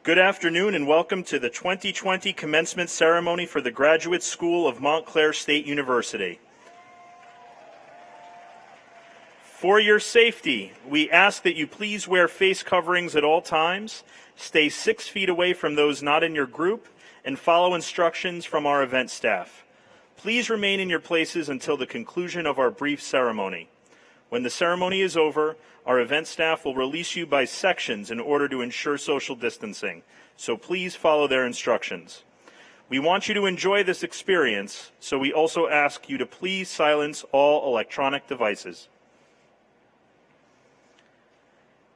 Good afternoon and welcome to the 2020 Commencement Ceremony for the Graduate School of Montclair State University. For your safety, we ask that you please wear face coverings at all times, stay 6 feet away from those not in your group, and follow instructions from our event staff. Please remain in your places until the conclusion of our brief ceremony. When the ceremony is over, our event staff will release you by sections in order to ensure social distancing, so please follow their instructions. We want you to enjoy this experience, so we also ask you to please silence all electronic devices.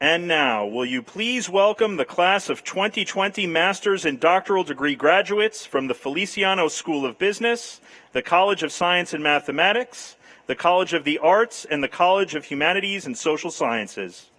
And now, will you please welcome the class of 2020 master's and doctoral degree graduates from the Feliciano School of Business, the College of Science and Mathematics, the College of the Arts, and the College of Humanities and Social Sciences.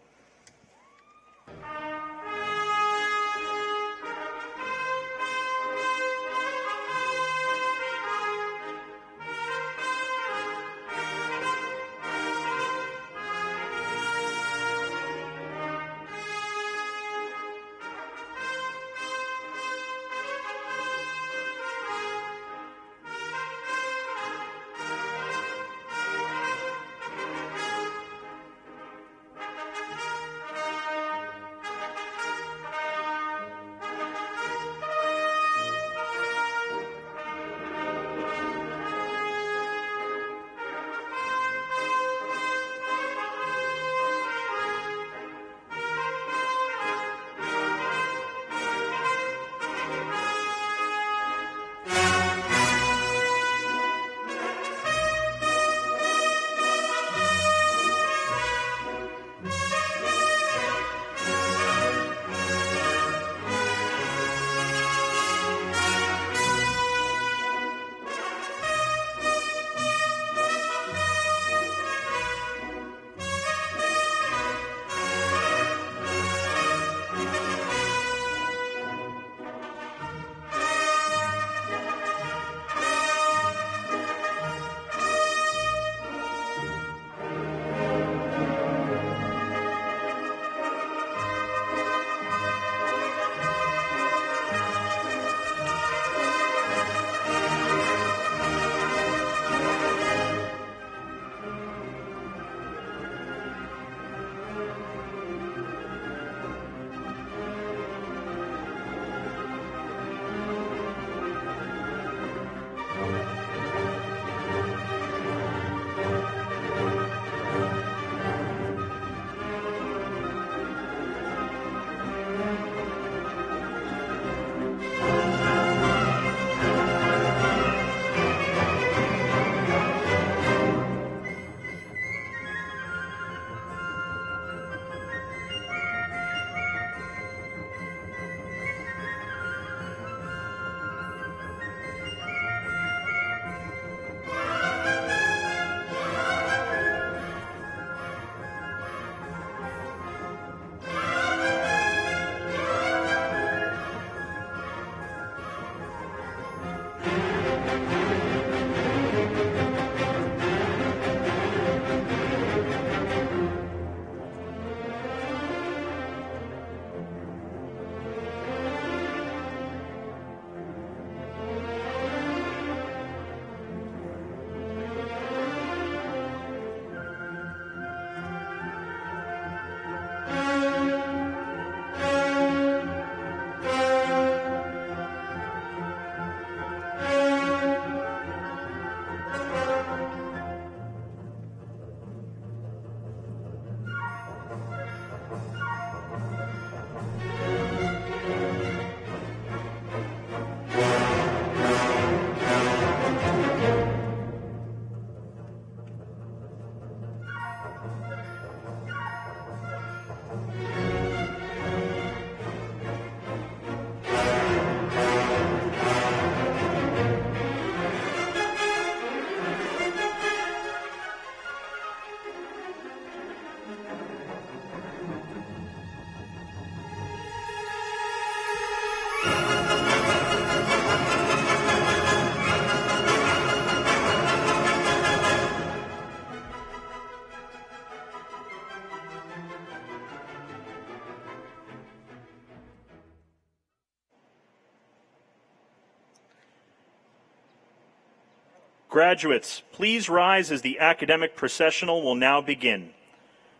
Graduates, please rise as the academic processional will now begin.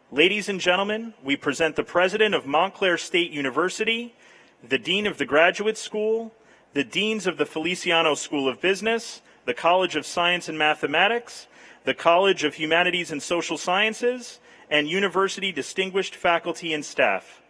Ladies and gentlemen, we present the President of Montclair State University, the Dean of the Graduate School, the Deans of the Feliciano School of Business, the College of Science and Mathematics, the College of Humanities and Social Sciences, and university distinguished faculty and staff.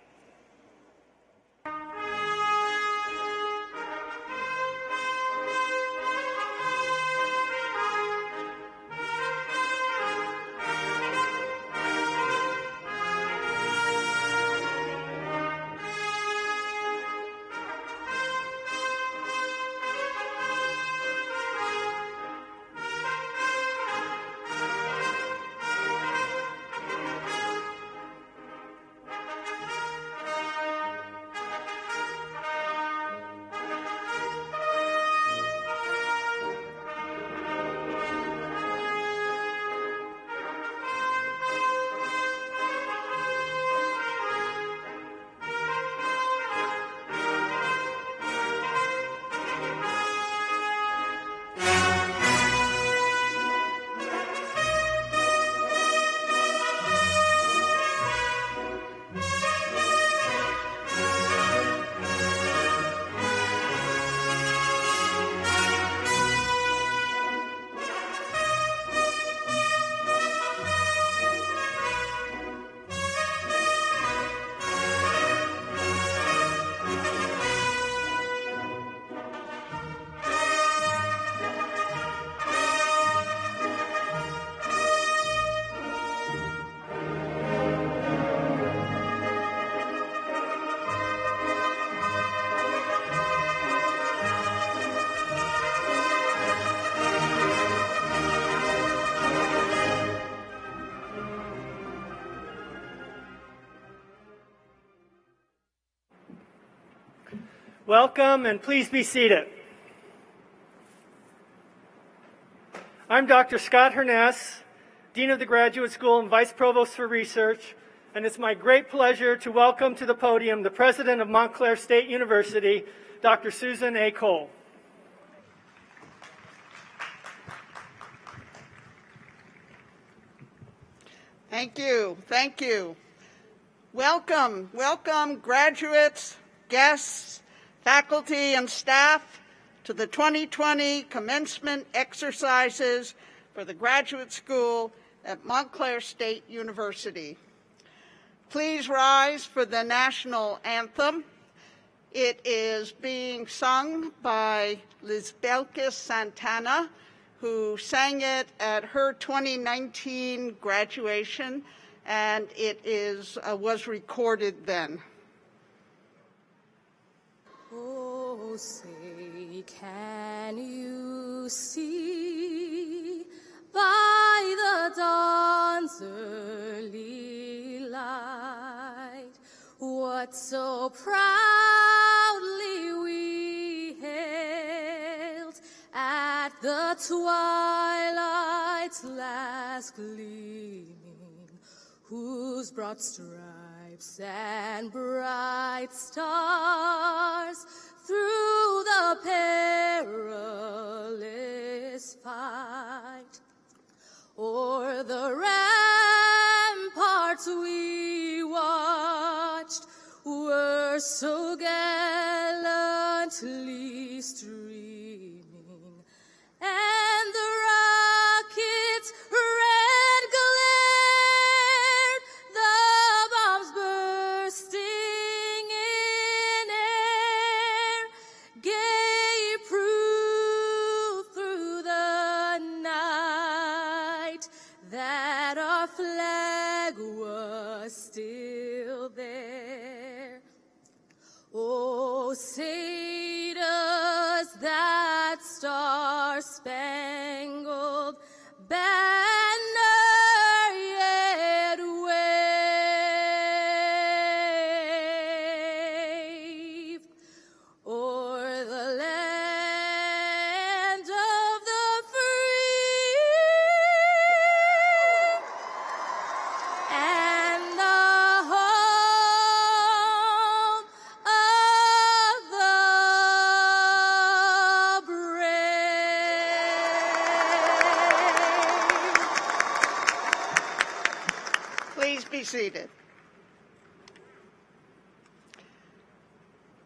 Welcome, and please be seated. I'm Dr. Scott Herness, Dean of the Graduate School and Vice Provost for Research, and it's my great pleasure to welcome to the podium the President of Montclair State University, Dr. Susan A. Cole. Thank you. Thank you. Welcome, graduates, guests, faculty, and staff to the 2020 commencement exercises for the Graduate School at Montclair State University. Please rise for the national anthem. It is being sung by Lisbelkis Santana, who sang it at her 2019 graduation, and it was recorded then. Oh, say, can you see by the dawn's early light what so proudly we hailed at the twilight's last gleaming, whose broad stripes and bright stars through the perilous fight o'er the ramparts we watched were so gallantly streaming, and the rockets red glared, the bombs bursting in air, gave proof through the night that our flag was still there. Oh, say does that star-spangled banner yet wave o'er the land of the free and the home of the brave? be seated.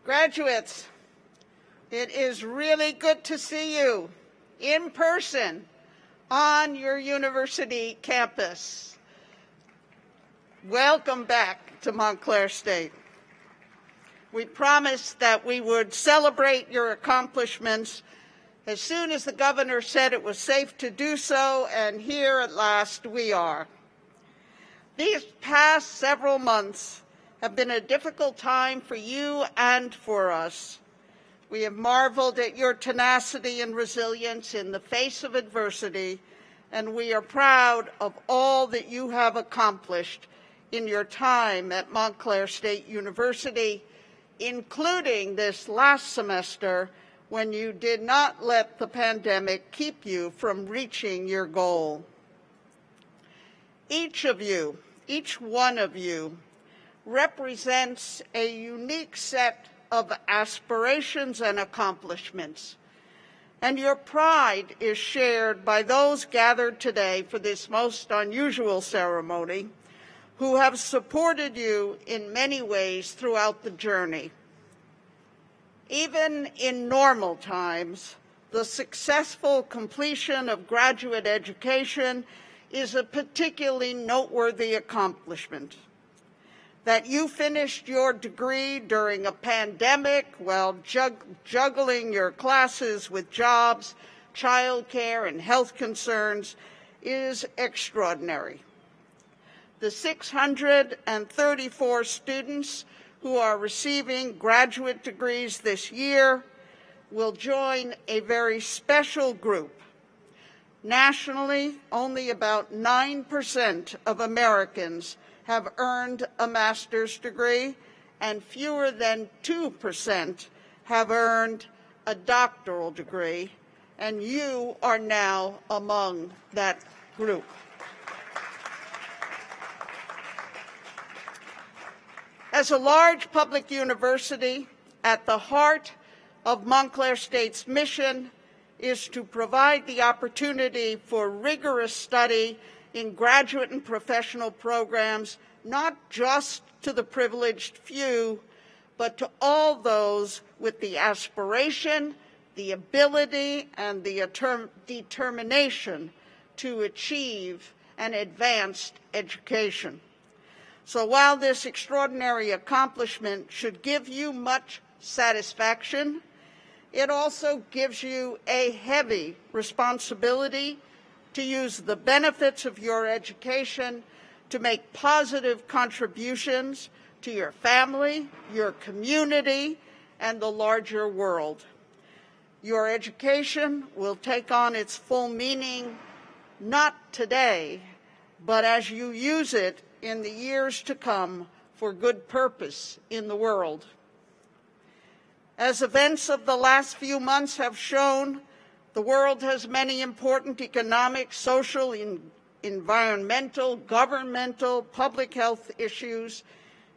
Graduates, it is really good to see you in person on your university campus. Welcome back to Montclair State. We promised that we would celebrate your accomplishments as soon as the governor said it was safe to do so, and here at last we are. These past several months have been a difficult time for you and for us. We have marveled at your tenacity and resilience in the face of adversity, and we are proud of all that you have accomplished in your time at Montclair State University, including this last semester when you did not let the pandemic keep you from reaching your goal. Each one of you, represents a unique set of aspirations and accomplishments, and your pride is shared by those gathered today for this most unusual ceremony, who have supported you in many ways throughout the journey. Even in normal times, the successful completion of graduate education is a particularly noteworthy accomplishment. That you finished your degree during a pandemic while juggling your classes with jobs, childcare, and health concerns is extraordinary. The 634 students who are receiving graduate degrees this year will join a very special group. Nationally, only about 9% of Americans have earned a master's degree, and fewer than 2% have earned a doctoral degree, and you are now among that group. As a large public university, at the heart of Montclair State's mission is to provide the opportunity for rigorous study in graduate and professional programs, not just to the privileged few, but to all those with the aspiration, the ability, and the determination to achieve an advanced education. So while this extraordinary accomplishment should give you much satisfaction, it also gives you a heavy responsibility to use the benefits of your education to make positive contributions to your family, your community, and the larger world. Your education will take on its full meaning not today, but as you use it in the years to come for good purpose in the world. As events of the last few months have shown, the world has many important economic, social, environmental, governmental, public health issues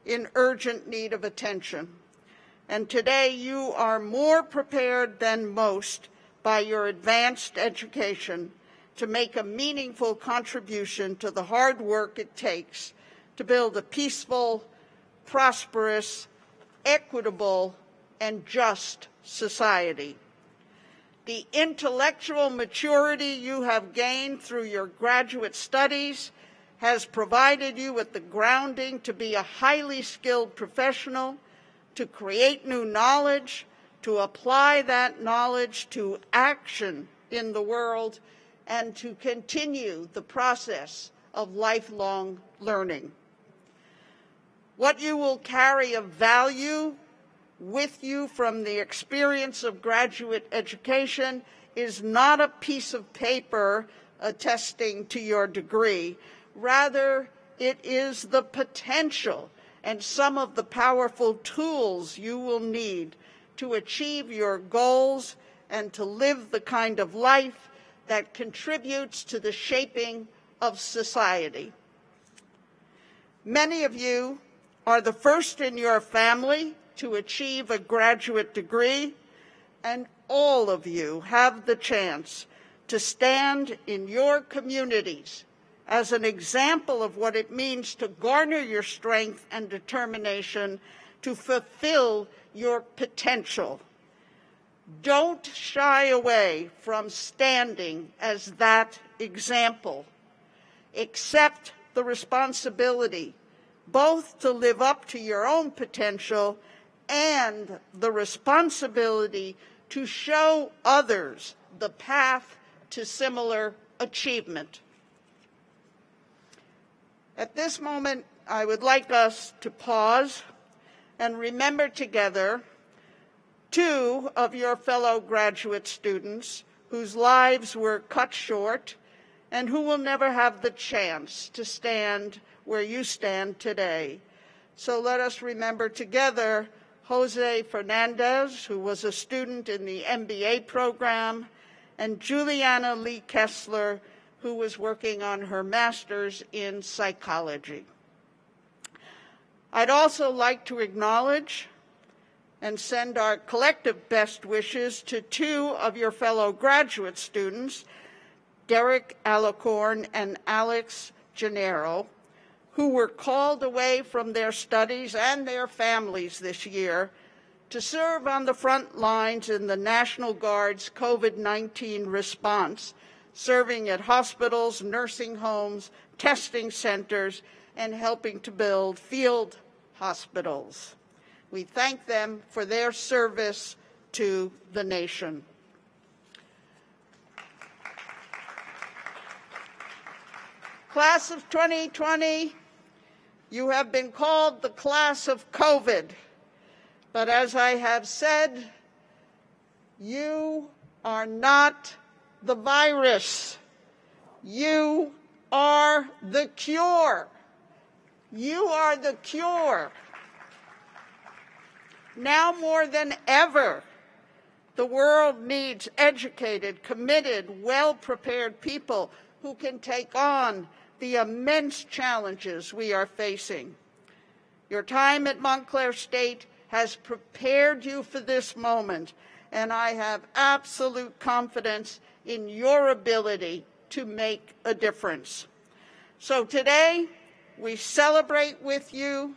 in urgent need of attention. And today you are more prepared than most by your advanced education to make a meaningful contribution to the hard work it takes to build a peaceful, prosperous, equitable, and just society. The intellectual maturity you have gained through your graduate studies has provided you with the grounding to be a highly skilled professional, to create new knowledge, to apply that knowledge to action in the world, and to continue the process of lifelong learning. What you will carry of value with you from the experience of graduate education is not a piece of paper attesting to your degree. Rather, it is the potential and some of the powerful tools you will need to achieve your goals and to live the kind of life that contributes to the shaping of society. Many of you are the first in your family to achieve a graduate degree, and all of you have the chance to stand in your communities as an example of what it means to garner your strength and determination to fulfill your potential. Don't shy away from standing as that example. Accept the responsibility both to live up to your own potential and the responsibility to show others the path to similar achievement. At this moment, I would like us to pause and remember together two of your fellow graduate students whose lives were cut short and who will never have the chance to stand where you stand today. So let us remember together Jose Fernandez, who was a student in the MBA program, and Juliana Lee Kessler, who was working on her master's in psychology. I'd also like to acknowledge and send our collective best wishes to two of your fellow graduate students, Derek Alicorn and Alex Gennaro, who were called away from their studies and their families this year to serve on the front lines in the National Guard's COVID-19 response, serving at hospitals, nursing homes, testing centers, and helping to build field hospitals. We thank them for their service to the nation. Class of 2020, you have been called the class of COVID, but as I have said, you are not the virus. You are the cure. You are the cure. Now more than ever, the world needs educated, committed, well-prepared people who can take on the immense challenges we are facing. Your time at Montclair State has prepared you for this moment, and I have absolute confidence in your ability to make a difference. So today, we celebrate with you,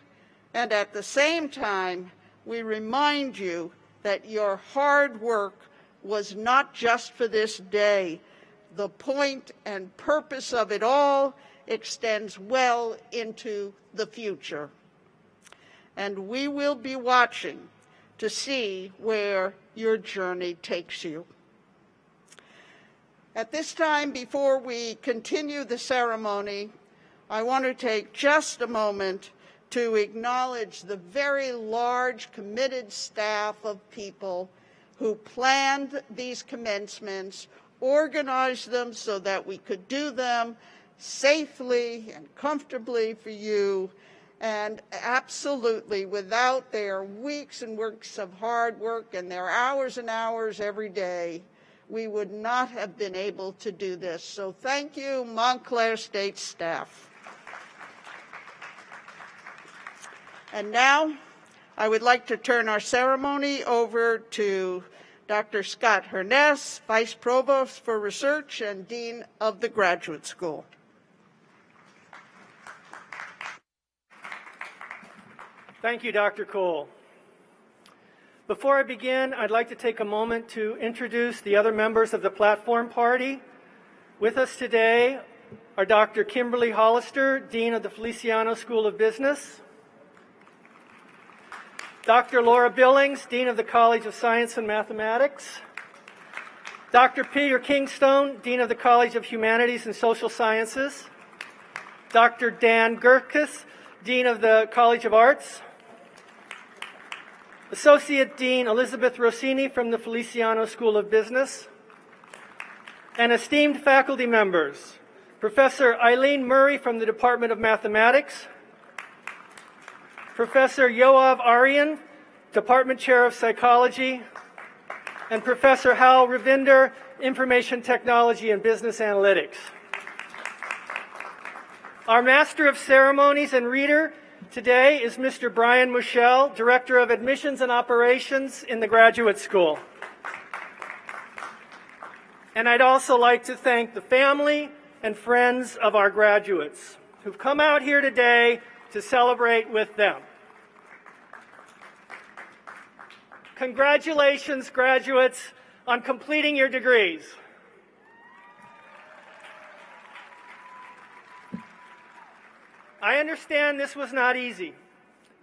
and at the same time, we remind you that your hard work was not just for this day. The point and purpose of it all extends well into the future. And we will be watching to see where your journey takes you. At this time, before we continue the ceremony, I want to take just a moment to acknowledge the very large, committed staff of people who planned these commencements, organized them so that we could do them safely and comfortably for you, and absolutely without their weeks and weeks of hard work and their hours and hours every day, we would not have been able to do this. So thank you, Montclair State staff. And now, I would like to turn our ceremony over to Dr. Scott Herness, Vice Provost for Research and Dean of the Graduate School. Thank you, Dr. Cole. Before I begin, I'd like to take a moment to introduce the other members of the platform party. With us today are Dr. Kimberly Hollister, Dean of the Feliciano School of Business, Dr. Laura Billings, Dean of the College of Science and Mathematics, Dr. Peter Kingstone, Dean of the College of Humanities and Social Sciences, Dr. Dan Gerkes, Dean of the College of Arts, Associate Dean Elizabeth Rossini from the Feliciano School of Business, and esteemed faculty members, Professor Eileen Murray from the Department of Mathematics, Professor Yoav Aryan, Department Chair of Psychology, and Professor Hal Ravinder, Information Technology and Business Analytics. Our Master of Ceremonies and Reader today is Mr. Brian Muschel, Director of Admissions and Operations in the Graduate School. And I'd also like to thank the family, and friends of our graduates who've come out here today to celebrate with them. Congratulations, graduates, on completing your degrees. I understand this was not easy.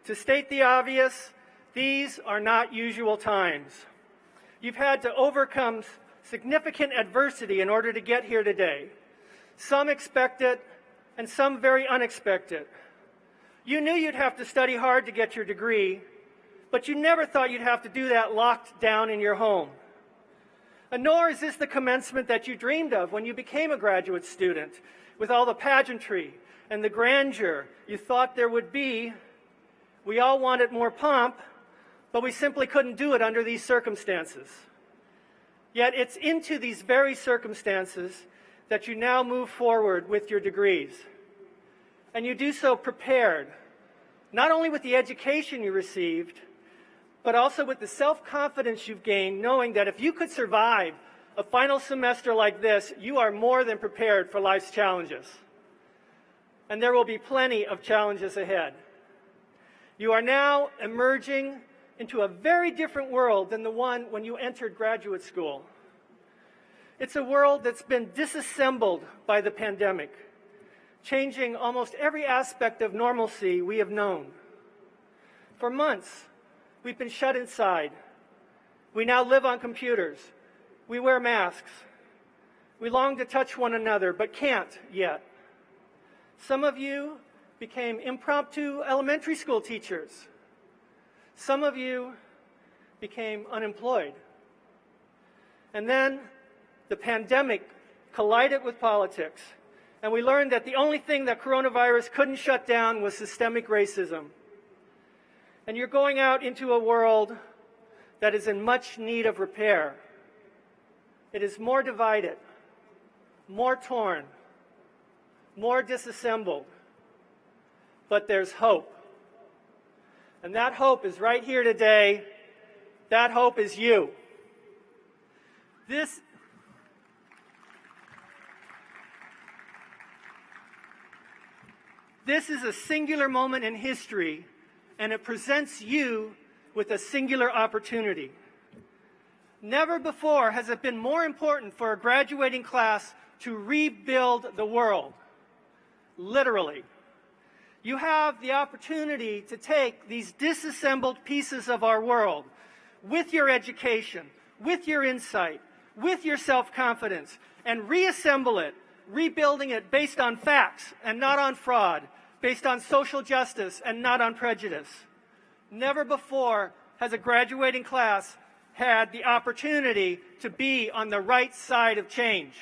To state the obvious, these are not usual times. You've had to overcome significant adversity in order to get here today. Some expected and some very unexpected. You knew you'd have to study hard to get your degree, but you never thought you'd have to do that locked down in your home. And nor is this the commencement that you dreamed of when you became a graduate student, with all the pageantry and the grandeur you thought there would be. We all wanted more pomp, but we simply couldn't do it under these circumstances. Yet it's into these very circumstances that you now move forward with your degrees. And you do so prepared, not only with the education you received, but also with the self-confidence you've gained, knowing that if you could survive a final semester like this, you are more than prepared for life's challenges. And there will be plenty of challenges ahead. You are now emerging into a very different world than the one when you entered graduate school. It's a world that's been disassembled by the pandemic, changing almost every aspect of normalcy we have known. For months, we've been shut inside. We now live on computers. We wear masks. We long to touch one another, but can't yet. Some of you became impromptu elementary school teachers. Some of you became unemployed. And then the pandemic collided with politics, and we learned that the only thing that coronavirus couldn't shut down was systemic racism. And you're going out into a world that is in much need of repair. It is more divided, more torn, more disassembled. But there's hope. And that hope is right here today. That hope is you. This is a singular moment in history, and it presents you with a singular opportunity. Never before has it been more important for a graduating class to rebuild the world, literally. You have the opportunity to take these disassembled pieces of our world with your education, with your insight, with your self-confidence, and reassemble it, rebuilding it based on facts and not on fraud, based on social justice and not on prejudice. Never before has a graduating class had the opportunity to be on the right side of change.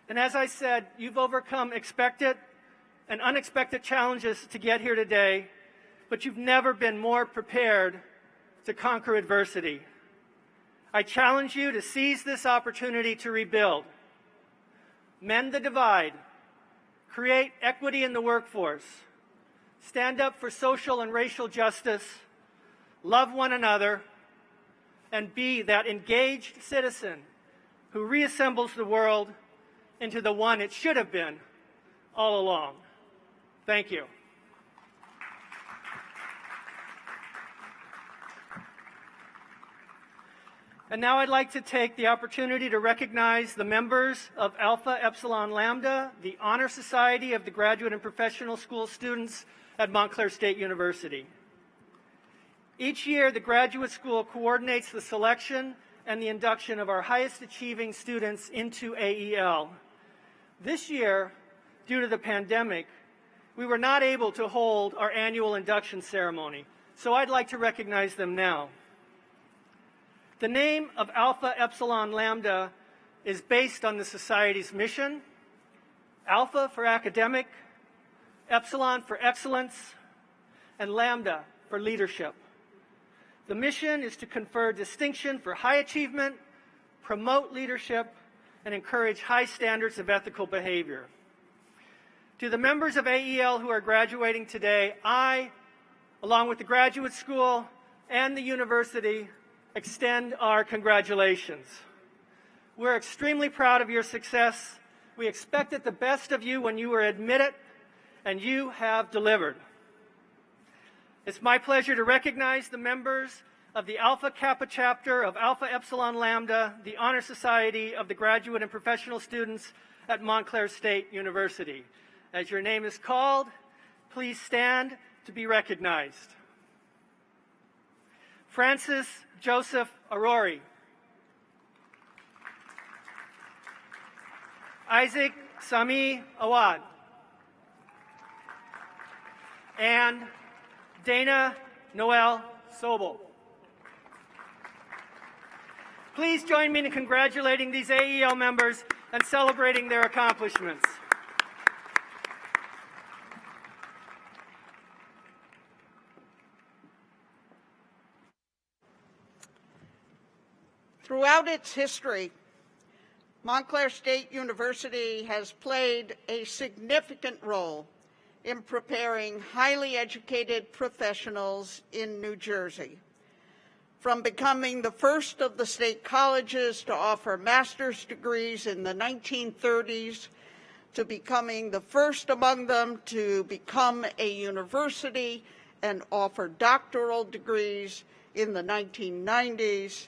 And as I said, you've overcome expected and unexpected challenges to get here today, but you've never been more prepared to conquer adversity. I challenge you to seize this opportunity to rebuild, mend the divide, create equity in the workforce, stand up for social and racial justice, love one another, and be that engaged citizen who reassembles the world into the one it should have been all along. Thank you. And now I'd like to take the opportunity to recognize the members of Alpha Epsilon Lambda, the Honor Society of the Graduate and Professional School students at Montclair State University. Each year, the graduate school coordinates the selection and the induction of our highest achieving students into AEL. This year, due to the pandemic, we were not able to hold our annual induction ceremony, so I'd like to recognize them now. The name of Alpha Epsilon Lambda is based on the Society's mission: Alpha for academic, Epsilon for excellence, and Lambda for leadership. The mission is to confer distinction for high achievement, promote leadership, and encourage high standards of ethical behavior. To the members of AEL who are graduating today, I, along with the graduate school and the university, extend our congratulations. We're extremely proud of your success We expected the best of you when you were admitted, and you have delivered. It's my pleasure to recognize the members of the Alpha Kappa chapter of Alpha Epsilon Lambda, the Honor Society of the graduate and professional students at Montclair State University. As your name is called, please stand to be recognized. Francis Joseph Arori. Isaac Sami Awad. And Dana Noel Sobel. Please join me in congratulating these AEL members and celebrating their accomplishments. Throughout its history, Montclair State University has played a significant role in preparing highly educated professionals in New Jersey. From becoming the first of the state colleges to offer master's degrees in the 1930s, to becoming the first among them to become a university and offer doctoral degrees in the 1990s,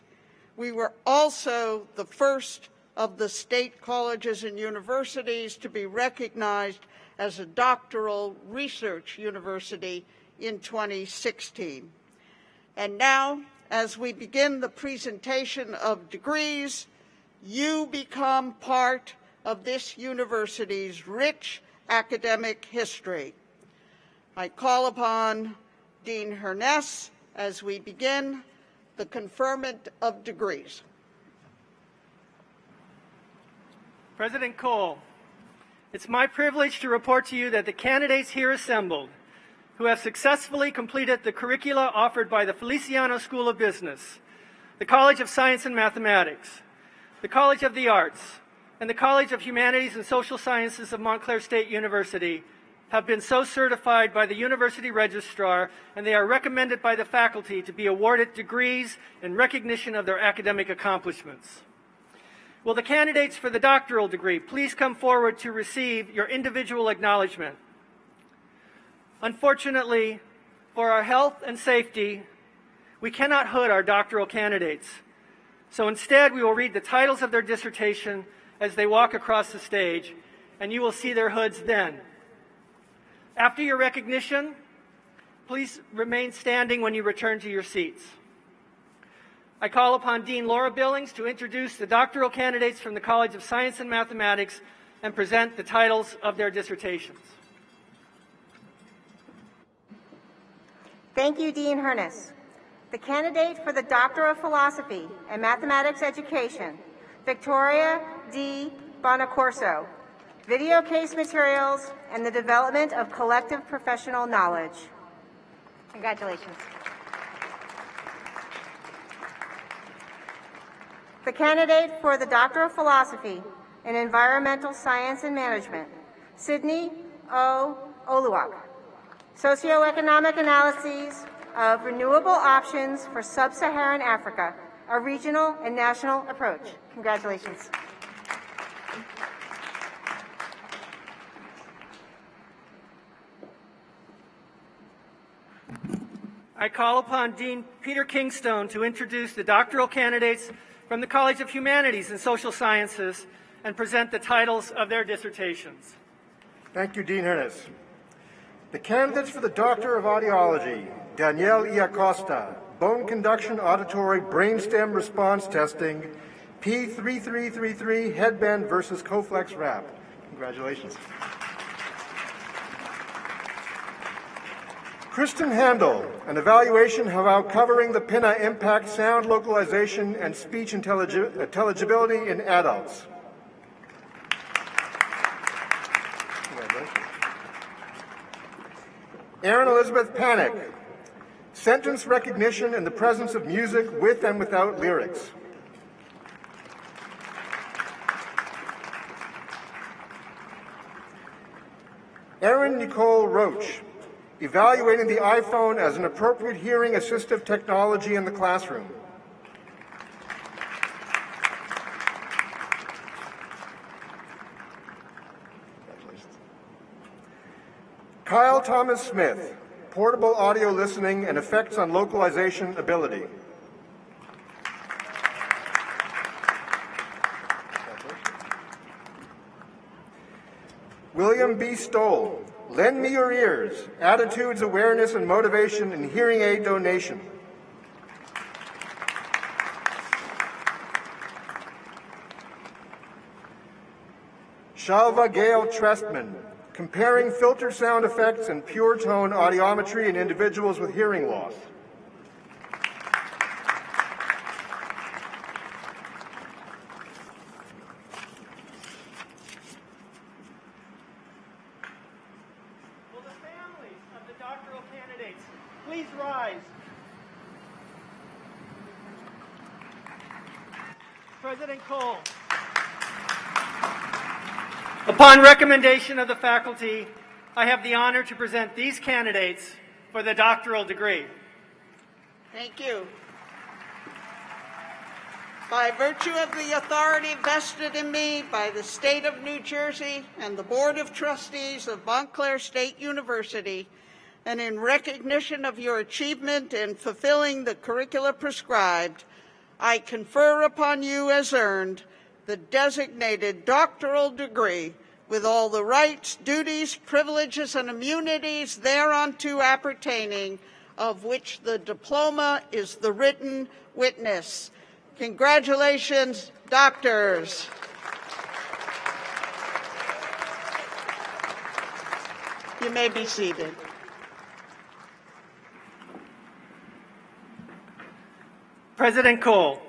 we were also the first of the state colleges and universities to be recognized as a doctoral research university in 2016. And now, as we begin the presentation of degrees, you become part of this university's rich academic history. I call upon Dean Herness as we begin the conferment of degrees. President Cole, it's my privilege to report to you that the candidates here assembled, who have successfully completed the curricula offered by the Feliciano School of Business, the College of Science and Mathematics, the College of the Arts, and the College of Humanities and Social Sciences of Montclair State University, have been so certified by the university registrar, and they are recommended by the faculty to be awarded degrees in recognition of their academic accomplishments. Will the candidates for the doctoral degree please come forward to receive your individual acknowledgement? Unfortunately, for our health and safety, we cannot hood our doctoral candidates. So instead, we will read the titles of their dissertation as they walk across the stage, and you will see their hoods then. After your recognition, please remain standing when you return to your seats. I call upon Dean Laura Billings to introduce the doctoral candidates from the College of Science and Mathematics and present the titles of their dissertations. Thank you, Dean Herness. The candidate for the Doctor of Philosophy and Mathematics Education, Victoria D. Bonacorso. Video case materials and the development of collective professional knowledge. Congratulations. The candidate for the Doctor of Philosophy in Environmental Science and Management, Sydney O. Oluwak. Socioeconomic analyses of renewable options for sub-Saharan Africa, a regional and national approach. Congratulations. I call upon Dean Peter Kingstone to introduce the doctoral candidates from the College of Humanities and Social Sciences and present the titles of their dissertations. Thank you, Dean Herness. The candidates for the Doctor of Audiology, Danielle Iacosta, Bone Conduction Auditory Brainstem Response Testing, P3333 Headband versus Coflex Wrap. Congratulations. Kristen Handel, an evaluation about covering the PINA impact sound localization and speech intelligibility in adults. Erin Elizabeth Panic, sentence recognition in the presence of music with and without lyrics. Erin Nicole Roach, evaluating the iPhone as an appropriate hearing assistive technology in the classroom. Kyle Thomas Smith, portable audio listening and effects on localization ability. William B. Stoll, lend me your ears, attitudes, awareness, and motivation in hearing aid donation. Shalva Gail Trestman, comparing filtered sound effects and pure tone audiometry in individuals with hearing loss. Will the families of the doctoral candidates please rise? President Cole. Upon recommendation of the faculty, I have the honor to present these candidates for the doctoral degree. Thank you. By virtue of the authority vested in me by the State of New Jersey and the Board of Trustees of Montclair State University, and in recognition of your achievement in fulfilling the curricula prescribed, I confer upon you as earned the designated doctoral degree with all the rights, duties, privileges, and immunities thereunto appertaining, of which the diploma is the written witness. Congratulations, doctors. You may be seated. President Cole,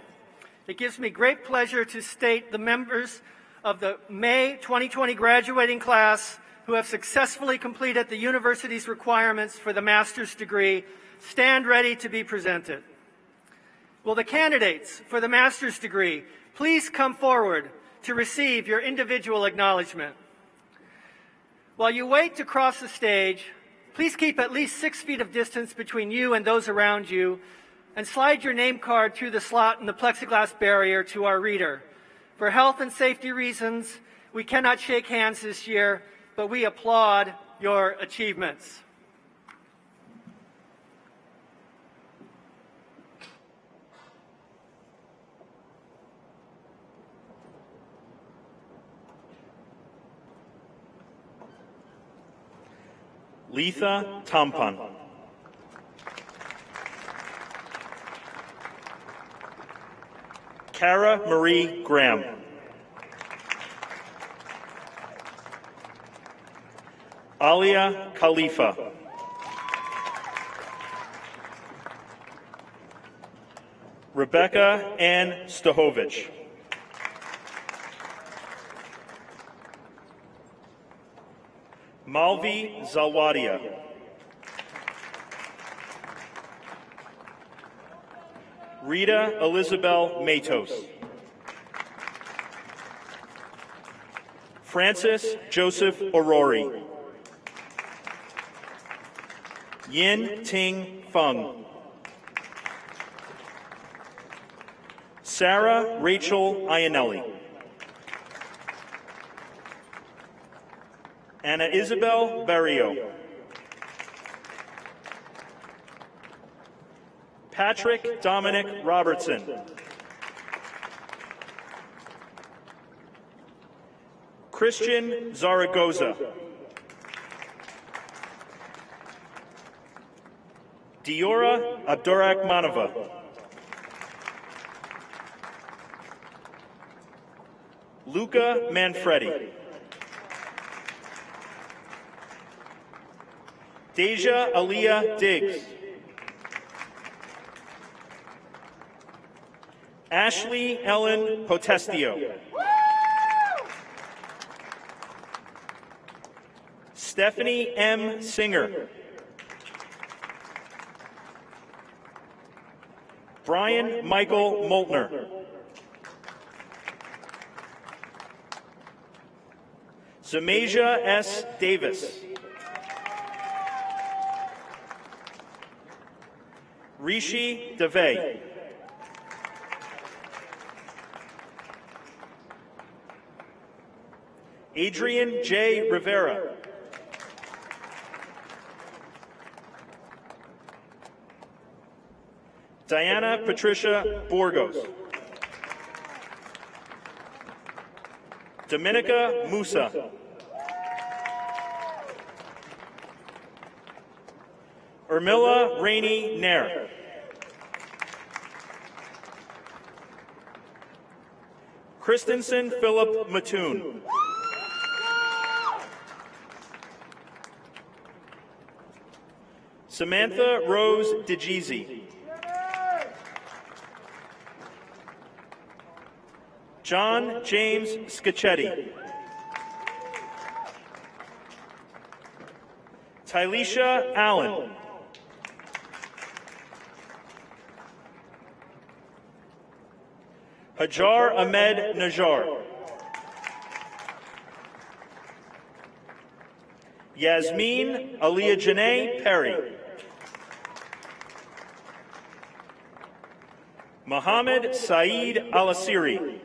it gives me great pleasure to state the members of the May 2020 graduating class who have successfully completed the university's requirements for the master's degree stand ready to be presented. Will the candidates for the master's degree please come forward to receive your individual acknowledgement? While you wait to cross the stage, please keep at least 6 feet of distance between you and those around you, and slide your name card through the slot in the plexiglass barrier to our reader. For health and safety reasons, we cannot shake hands this year, but we applaud your achievements. Letha Tampan. Cara Marie Graham. Alia Khalifa. Rebecca Ann Stahovich. Malvi Zalwadia. Rita Elizabeth Matos. Francis Joseph Orori. Yin Ting Feng. Sarah Rachel Iannelli. Anna Isabel Barrio. Patrick Dominic Robertson. Christian Zaragoza. Diora Abdurakhmanova. Luca Manfredi. Deja Aliyah Diggs. Ashley Ellen Potestio. Stephanie M. Singer. Brian Michael Moltner. Zamasia S. Davis. Rishi Deve. Adrian J. Rivera. Diana Patricia Borgos. Dominica Musa. Urmila Rainey Nair. Christensen Philip Mattoon. Samantha Rose DeGeezy. John James Scacchetti. Tylisha Allen. Hajar Ahmed Najjar. Yasmin Aliyah Janae Perry. Mohammed Saeed Al-Asiri.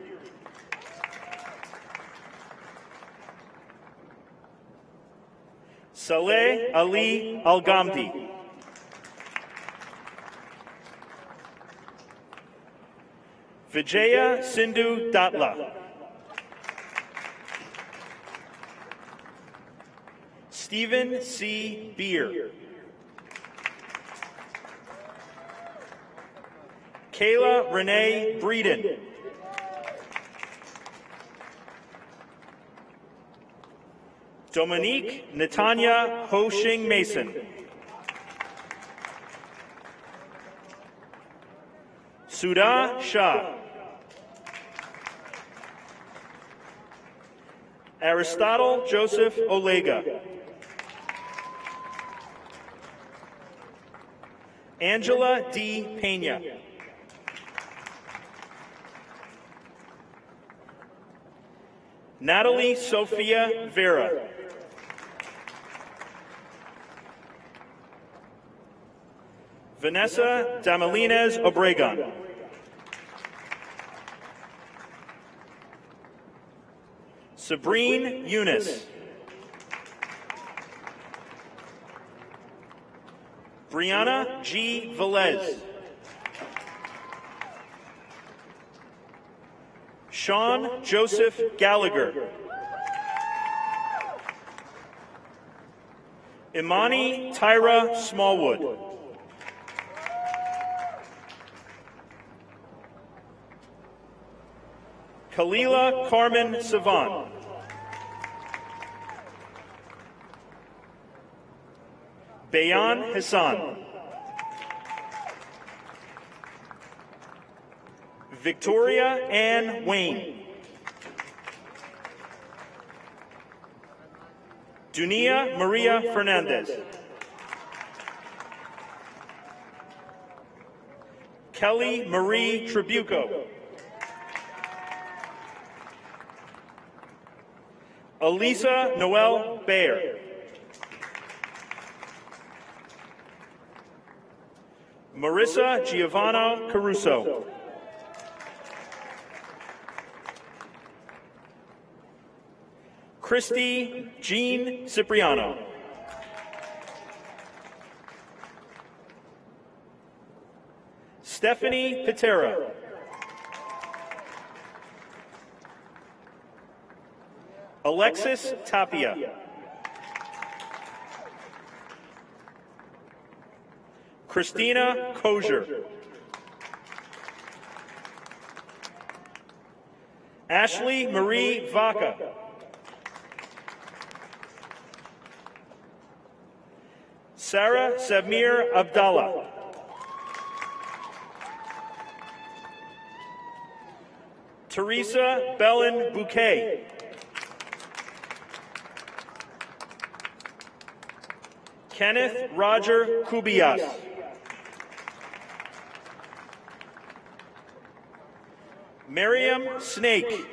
Saleh Ali Al-Ghamdi. Vijaya Sindhu Datla. Stephen C. Beer. Kayla Renee Breeden. Dominique Natanya Ho-Shing Mason. Sudha Shah. Aristotle Joseph Olega. Angela D. Pena. Natalie Sophia Vera. Vanessa Damalines Obregon. Sabrine Eunice. Brianna G. Velez. Sean Joseph Gallagher. Imani Tyra Smallwood. Kalila Carmen Savan. Bayan Hassan. Victoria Ann Wayne. Dunia Maria Fernandez. Kelly Marie Tribuco. Elisa Noel Bayer. Marissa Giovanna Caruso. Christy Jean Cipriano. Stephanie Patera. Alexis Tapia. Christina Kozier. Ashley Marie Vaca. Sarah Samir Abdallah. Teresa Bellin Bouquet. Kenneth Roger Kubias. Miriam Snake.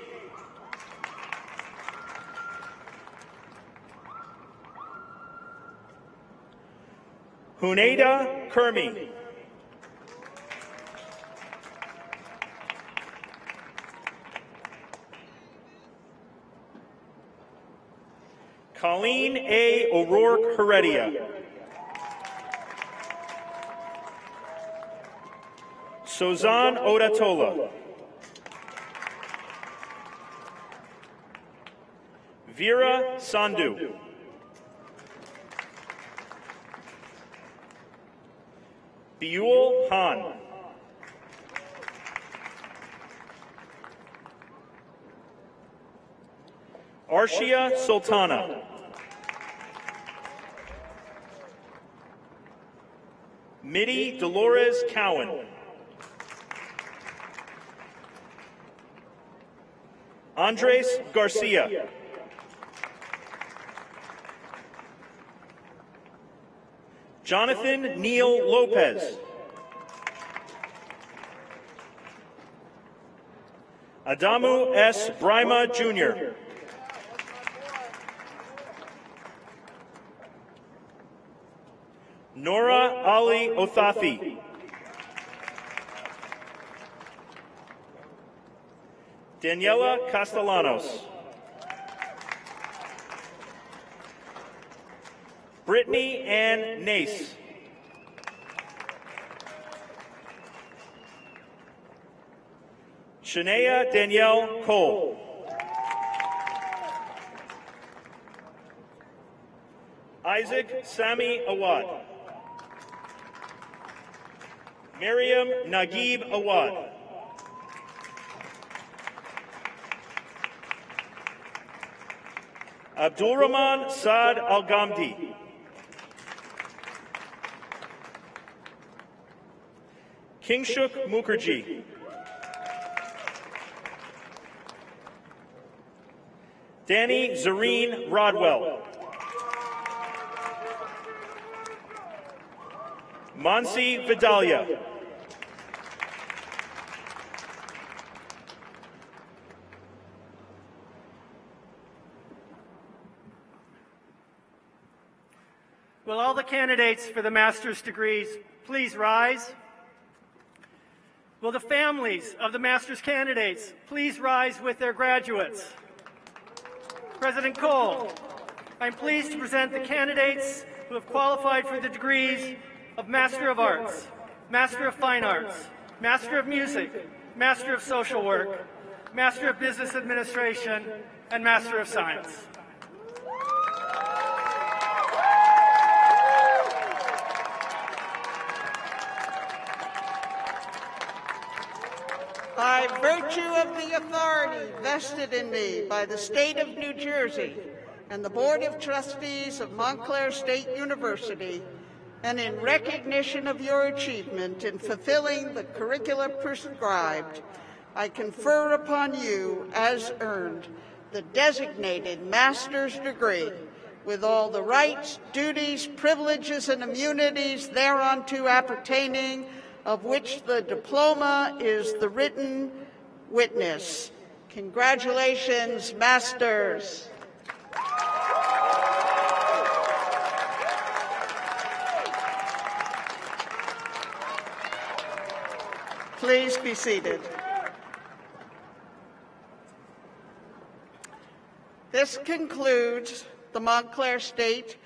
Huneida Kermi. Colleen A. O'Rourke Heredia. Sozan Odatola. Vera Sandhu. Biul Han. Arshia Sultana. Mitty Dolores Cowan. Andres Garcia. Jonathan Neil Lopez. Adamu S. Brima Jr. Nora Ali Othathi. Daniela Castellanos. Brittany Ann Nace. Shania Danielle Cole. Isaac Sami Awad. Miriam Naguib Awad. Abdulrahman Saad Al-Ghamdi. Kingshuk Mukherjee. Danny Zareen Rodwell. Mansi Vidalia. Will all the candidates for the master's degrees please rise? Will the families of the master's candidates please rise with their graduates? President Cole, I'm pleased to present the candidates who have qualified for the degrees of Master of Arts, Master of Fine Arts, Master of Music, Master of Social Work, Master of Business Administration, and Master of Science. By virtue of the authority vested in me by the State of New Jersey and the Board of Trustees of Montclair State University, and in recognition of your achievement in fulfilling the curricula prescribed, I confer upon you, as earned, the designated master's degree, with all the rights, duties, privileges, and immunities thereunto appertaining, of which the diploma is the written witness. Congratulations, masters. Please be seated. This concludes the Montclair State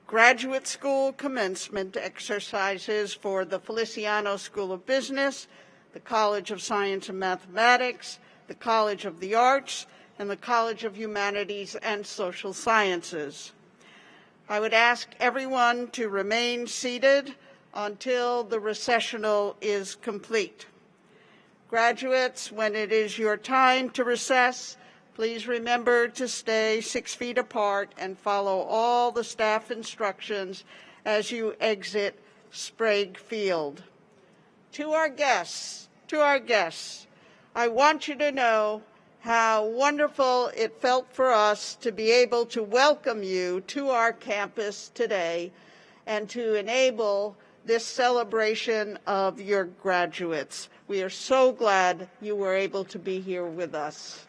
Graduate School commencement exercises for the Feliciano School of Business, the College of Science and Mathematics, the College of the Arts, and the College of Humanities and Social Sciences. I would ask everyone to remain seated until the recessional is complete. Graduates, when it is your time to recess, please remember to stay 6 feet apart and follow all the staff instructions as you exit Sprague Field. To our guests, I want you to know how wonderful it felt for us to be able to welcome you to our campus today and to enable this celebration of your graduates. We are so glad you were able to be here with us.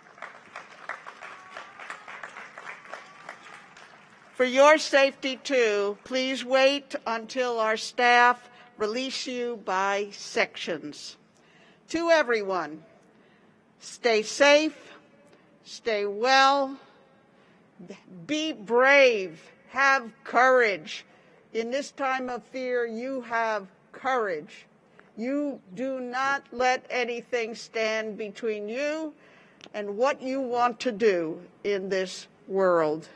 For your safety, too, please wait until our staff release you by sections. To everyone, stay safe, stay well, be brave, have courage. In this time of fear, you have courage. You do not let anything stand between you and what you want to do in this world.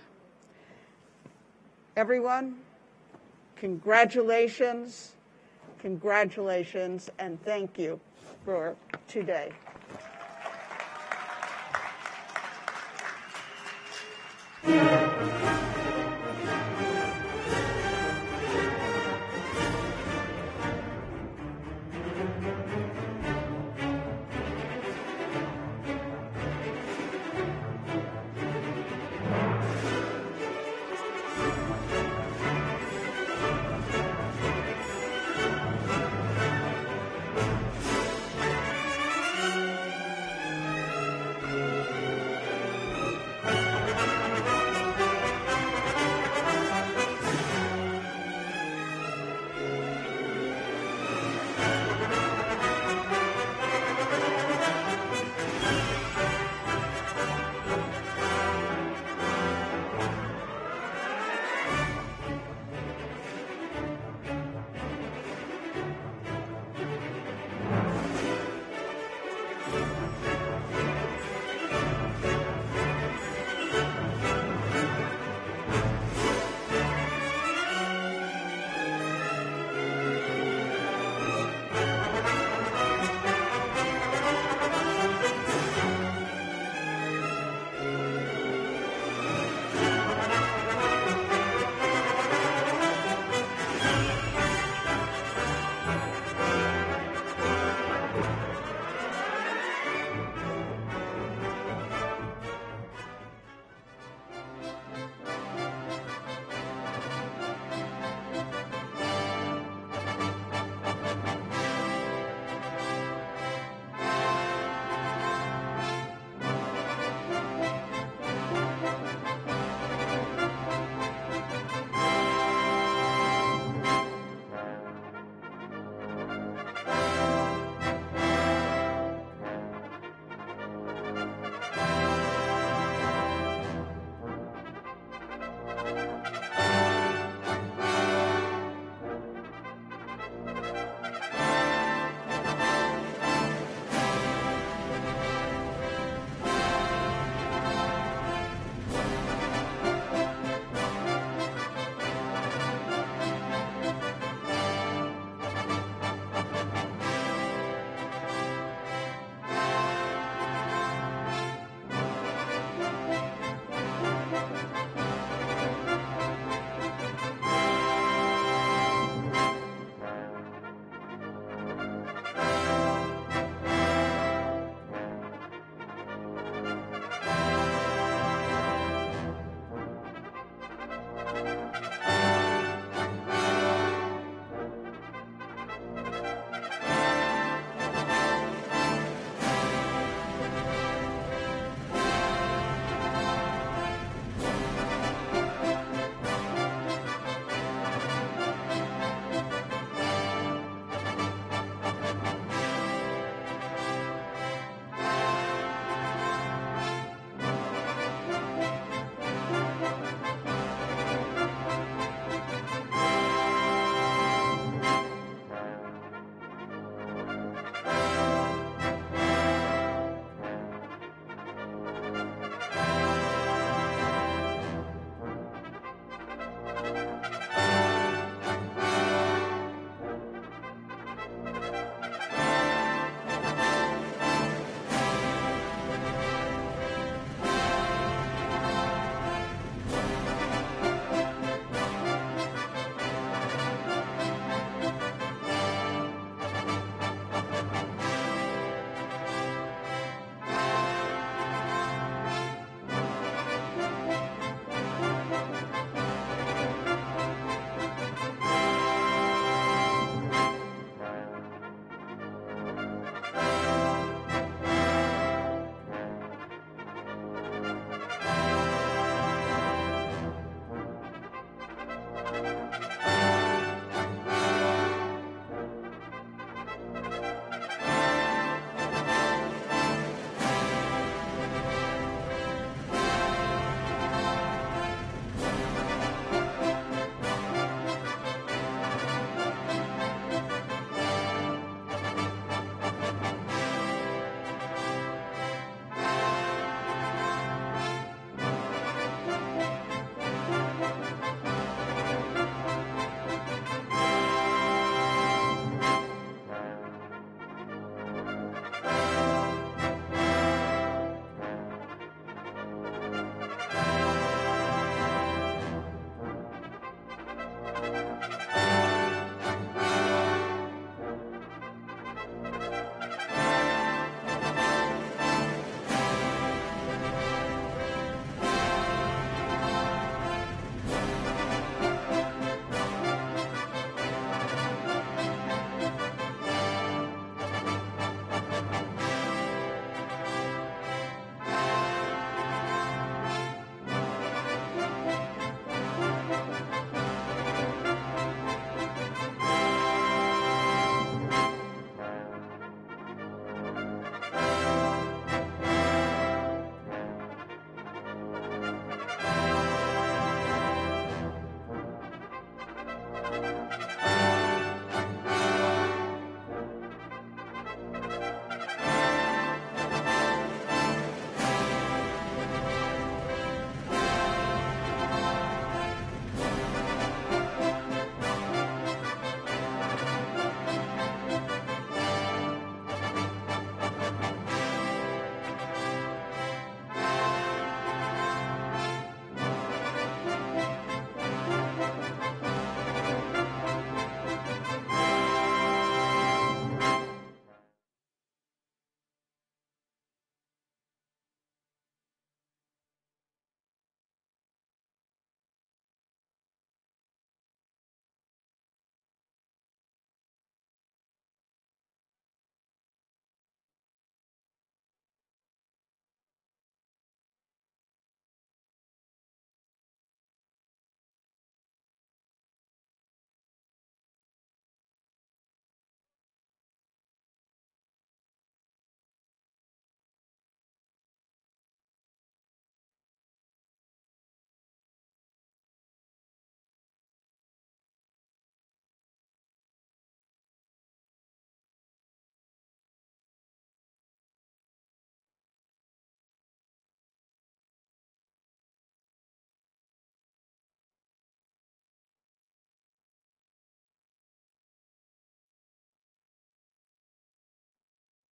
Everyone, congratulations, congratulations, and thank you for today.